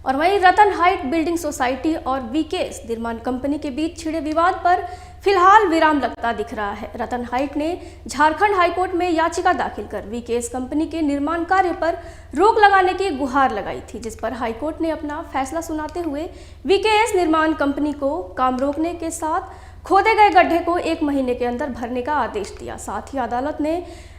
और वहीं रतन height building society और वीकेएस निर्माण कंपनी के बीच छिड़े विवाद पर फिलहाल विराम लगता दिख रहा है। रतन हाइट ने झारखंड हाईकोर्ट में याचिका दाखिल कर वीकेएस कंपनी के निर्माण कार्य पर रोक लगाने की गुहार लगाई थी, जिस पर हाईकोर्ट ने अपना फैसला सुनाते हुए वीकेएस निर्माण कंपनी को काम रोकने के साथ खोदे गए गड्ढे को 1 महीने के अंदर भरने का आदेश दिया। साथ ही अदालत ने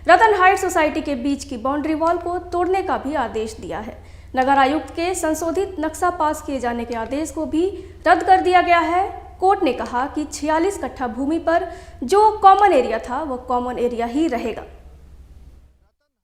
रतन हाइट सोसाइटी के बीच की बाउंड्री वॉल को तोड़ने का भी आदेश दिया है। नगर आयुक्त के संशोधित नक्शा पास किए जाने के आदेश को भी रद्द कर दिया गया है। कोर्ट ने कहा कि 46 कट्ठा भूमि पर जो कॉमन एरिया था वह कॉमन एरिया ही रहेगा।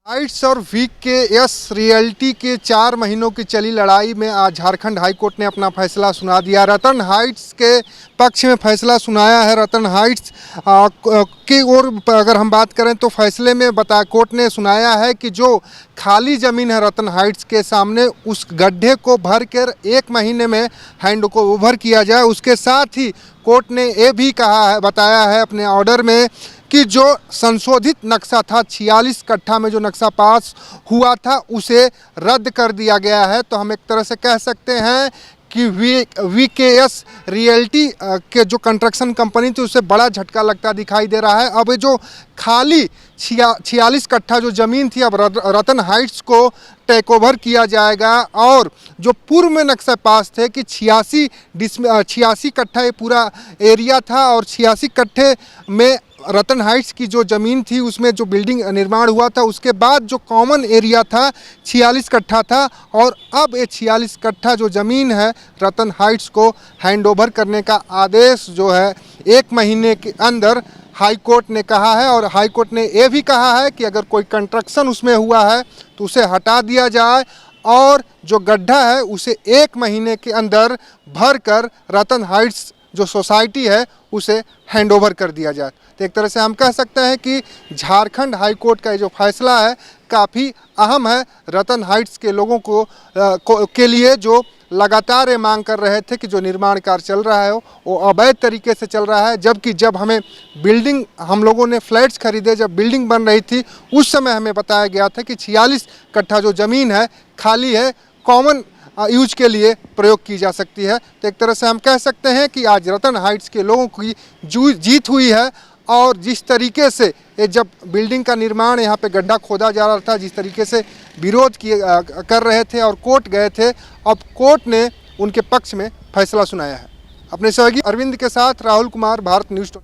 हाइट्स और वीकेएस रियल्टी के 4 महीनों की चली लड़ाई में आज झारखंड हाईकोर्ट ने अपना फैसला सुना दिया। रतन हाइट्स के पक्ष में फैसला सुनाया है। रतन हाइट्स की ओर अगर हम बात करें तो फैसले में कोर्ट ने सुनाया है कि जो खाली ज़मीन है रतन हाइट्स के सामने, उस गड्ढे को भर कर 1 महीने में हैंड को ओवर किया जाए। उसके साथ ही कोर्ट ने ये भी कहा है, बताया है अपने ऑर्डर में कि जो संशोधित नक्शा था 46 कट्ठा में जो नक्शा पास हुआ था उसे रद्द कर दिया गया है। तो हम एक तरह से कह सकते हैं कि वीकेएस रियल्टी के जो कंस्ट्रक्शन कंपनी थी उसे बड़ा झटका लगता दिखाई दे रहा है। अब ये जो खाली 46 कट्ठा जो ज़मीन थी अब रतन हाइट्स को टेक ओवर किया जाएगा। और जो पूर्व में नक्शा पास थे कि 86 कट्ठा ये पूरा एरिया था और 86 कट्ठे में रतन हाइट्स की जो ज़मीन थी उसमें जो बिल्डिंग निर्माण हुआ था, उसके बाद जो कॉमन एरिया था 46 कट्ठा था। और अब ये 46 कट्ठा जो ज़मीन है रतन हाइट्स को हैंडओवर करने का आदेश जो है 1 महीने के अंदर हाई कोर्ट ने कहा है। और हाई कोर्ट ने ये भी कहा है कि अगर कोई कंस्ट्रक्शन उसमें हुआ है तो उसे हटा दिया जाए और जो गड्ढा है उसे 1 महीने के अंदर भर कर रतन हाइट्स जो सोसाइटी है उसे हैंडओवर कर दिया जाए। तो एक तरह से हम कह सकते हैं कि झारखंड हाई कोर्ट का ये जो फैसला है काफ़ी अहम है रतन हाइट्स के लोगों के लिए, जो लगातार ये मांग कर रहे थे कि जो निर्माण कार्य चल रहा है वो अवैध तरीके से चल रहा है। जबकि जब हमें बिल्डिंग, हम लोगों ने फ्लैट्स खरीदे, जब बिल्डिंग बन रही थी उस समय हमें बताया गया था कि 46 कट्ठा जो ज़मीन है खाली है, कॉमन यूज के लिए प्रयोग की जा सकती है। तो एक तरह से हम कह सकते हैं कि आज रतन हाइट्स के लोगों की जीत हुई है। और जिस तरीके से ये जब बिल्डिंग का निर्माण यहाँ पे गड्ढा खोदा जा रहा था, जिस तरीके से विरोध कर रहे थे और कोर्ट गए थे, अब कोर्ट ने उनके पक्ष में फैसला सुनाया है। अपने सहयोगी अरविंद के साथ राहुल कुमार, भारत न्यूज़।